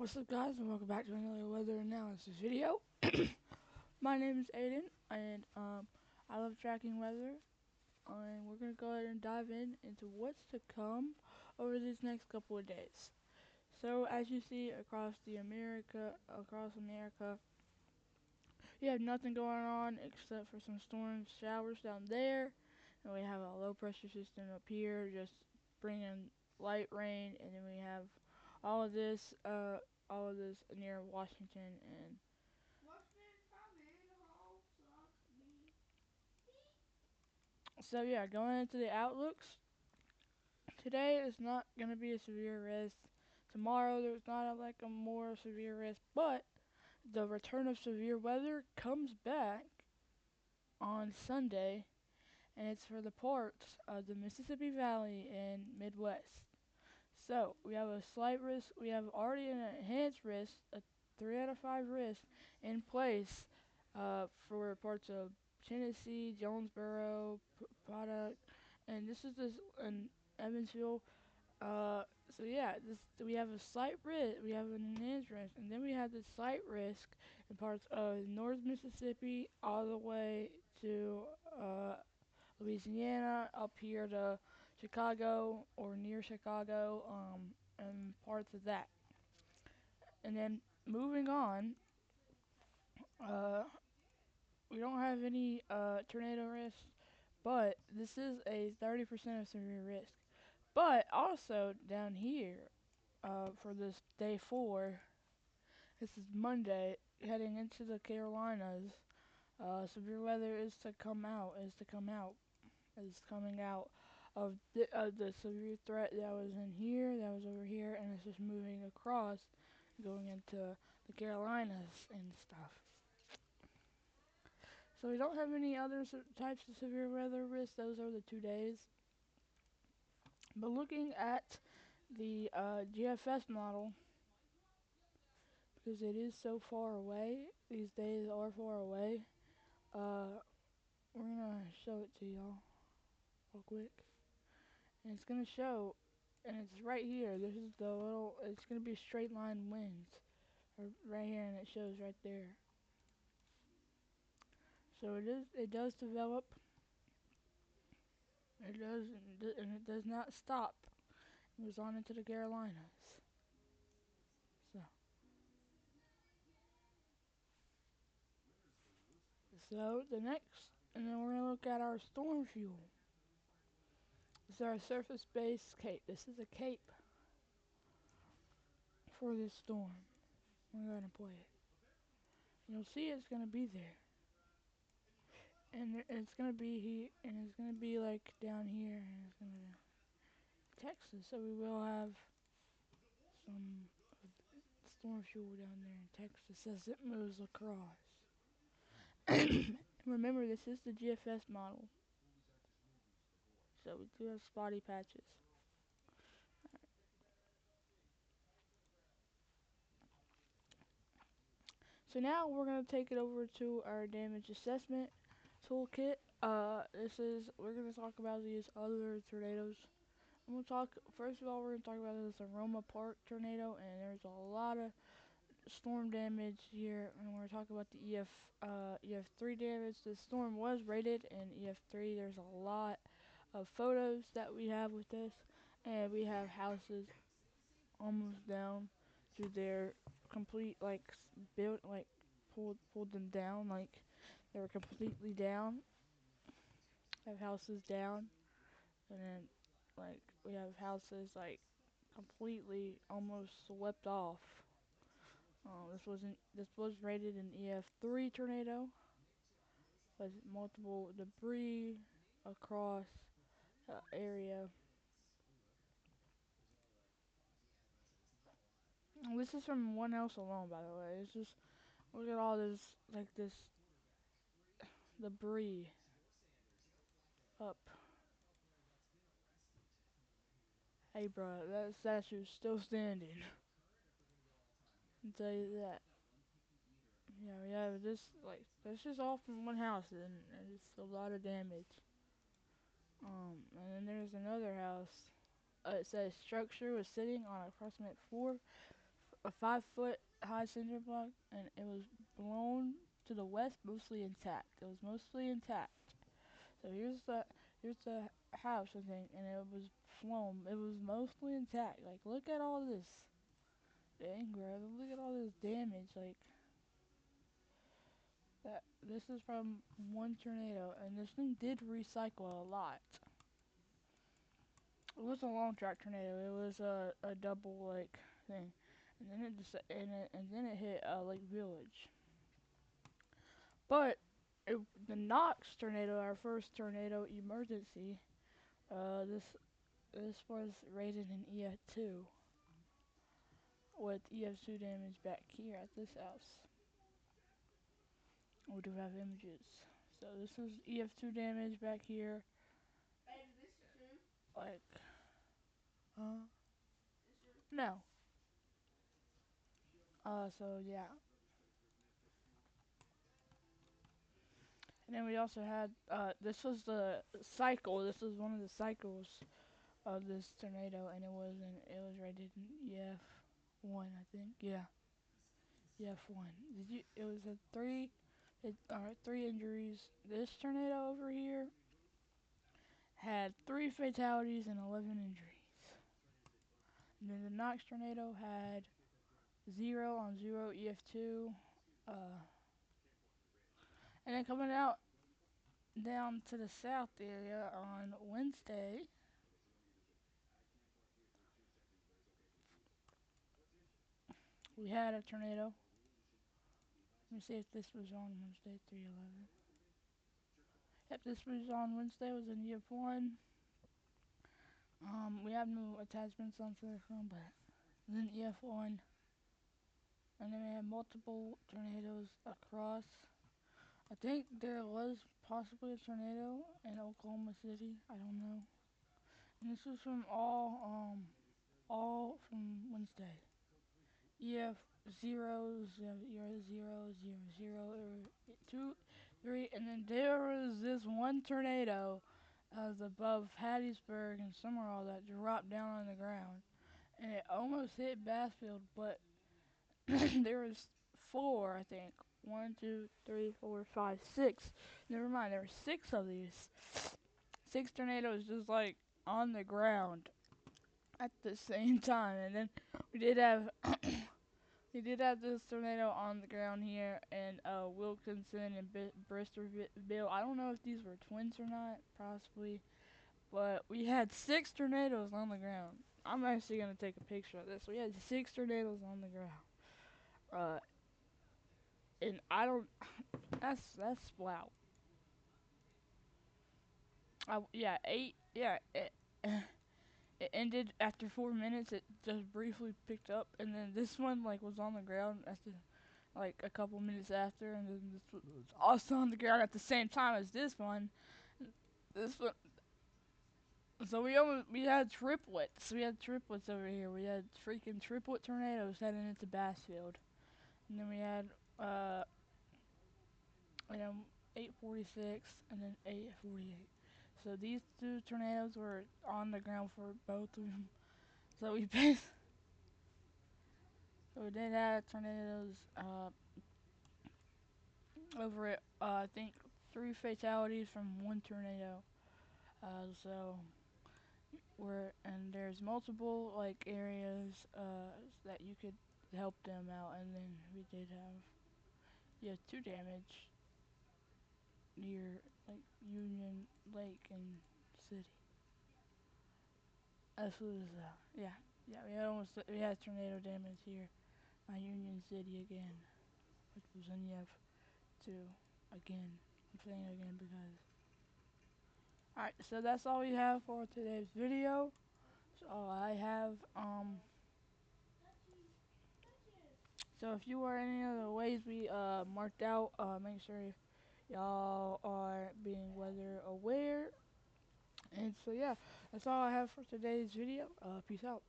What's up, guys, and welcome back to another weather analysis video. My name is Aiden, and I love tracking weather. And we're gonna go ahead and dive into what's to come over these next couple of days. So, as you see across America, you have nothing going on except for some storm showers down there, and we have a low pressure system up here, just bringing light rain, and then we have all of this, uh, all of this near Washington and so yeah, going into the outlooks, today is not gonna be a severe risk. Tomorrow there's not like a more severe risk, but the return of severe weather comes back on Sunday, and it's for the parts of the Mississippi Valley and Midwest. So we have a slight risk. We have already an enhanced risk, a 3 out of 5 risk in place for parts of Tennessee, Jonesboro, Product, and this is this in Evansville. So yeah, this we have a slight risk. We have an enhanced risk, and then we have the slight risk in parts of North Mississippi all the way to uh, Louisiana, up here to Chicago or near Chicago, and parts of that. And then moving on, uh, we don't have any tornado risk, but this is a 30% of severe risk. But also down here, for this day 4, this is Monday, heading into the Carolinas. Severe weather is coming out of the severe threat that was in here, that was over here, and it's just moving across, going into the Carolinas and stuff. So we don't have any other types of severe weather risks. Those are the 2 days. But looking at the GFS model, because it is so far away, these days are far away. We're gonna show it to y'all real quick, and it's gonna show, and it's right here. This is the little. It's gonna be straight line winds, right here, and it shows right there. So it is. It does develop. It does, and it does not stop. It moves on into the Carolinas. So, so the next, and then we're gonna look at our storm fuel. This is our surface-based cape. This is a cape for this storm. We're gonna play it. You'll see it's gonna be there, and it's gonna be and it's gonna be like down here, and it's gonna be Texas. So we will have some storm fuel down there in Texas as it moves across. Remember, this is the GFS model, so we do have spotty patches. So now we're gonna take it over to our damage assessment toolkit. We're gonna talk about these other tornadoes. I'm gonna talk first of all. We're gonna talk about this Aroma Park tornado, and there's a lot of storm damage here, and we're talking about the EF3 damage. The storm was rated in EF3. There's a lot of photos that we have with this, and we have houses almost down to their complete built pulled them down, like they were completely down. Have houses down, and then we have houses completely almost swept off. This was rated an EF3 tornado, with multiple debris across the area. And this is from one house alone, by the way. It's just look at all this debris up. Hey, bro, that statue's still standing. I'll tell you that. Yeah, we have this that's just all from one house, and it's a lot of damage. And then there's another house. It says structure was sitting on approximate a 5 foot high cinder block, and it was blown to the west, mostly intact. It was mostly intact. So here's the house, I think, and it was flown. It was mostly intact. Like, look at all this. Dang, bro, look at all this damage. Like, that. This is from one tornado, and this thing did recycle a lot. It was a long track tornado. It was a double like thing, and then it just and then it hit Lake Village. But the Knox tornado, our first tornado emergency, this was rated an EF2 with EF2 damage back here at this house. We do have images. So this was EF2 damage back here. Like, no. So yeah. And then we also had, this was the cycle. This was one of the cycles of this tornado, and it was rated an EF1, I think. Yeah, EF1. It was three injuries. This tornado over here had 3 fatalities and 11 injuries. And then the Knox tornado had 0 on 0 EF2. And then coming out down to the south area on Wednesday, we had a tornado. Let me see if this was on Wednesday, 311. Yep, this was on Wednesday, it was in EF1. We have no attachments on for this one, but it was in EF1. And then we had multiple tornadoes across. I think there was possibly a tornado in Oklahoma City. I don't know. And this was from all from Wednesday. EF 2, 3, and then there was this one tornado that was above Hattiesburg and Summerall that dropped down on the ground, and it almost hit Bassfield, but there was four, I think. One, two, three, four, five, six. Never mind, there were six of these. Six tornadoes just like on the ground at the same time, and then we did have we did have this tornado on the ground here in Wilkinson and Bristolville. I don't know if these were twins or not, possibly, but we had six tornadoes on the ground. I'm actually gonna take a picture of this. We had six tornadoes on the ground. And I don't. That's wow. Yeah, eight. Yeah, it ended after 4 minutes. It just briefly picked up, and then this one like was on the ground after like a couple minutes after, and then this was also on the ground at the same time as this one. This one. So we had triplets. We had triplets over here. We had freaking triplet tornadoes heading into Bassfield, and then we had uh, you know, 846 and then 848. So these two tornadoes were on the ground for both of them. So so we did have tornadoes over it. I think 3 fatalities from one tornado. So and there's multiple like areas that you could help them out, and then we did have two damage near like Union Lake and City. This was we had tornado damage here on Union City again, which was in EF2 again. I'm saying again because. Alright, so that's all we have for today's video. So I have so if you are any of the ways we marked out, make sure y'all are being weather aware. And so yeah, that's all I have for today's video. Peace out.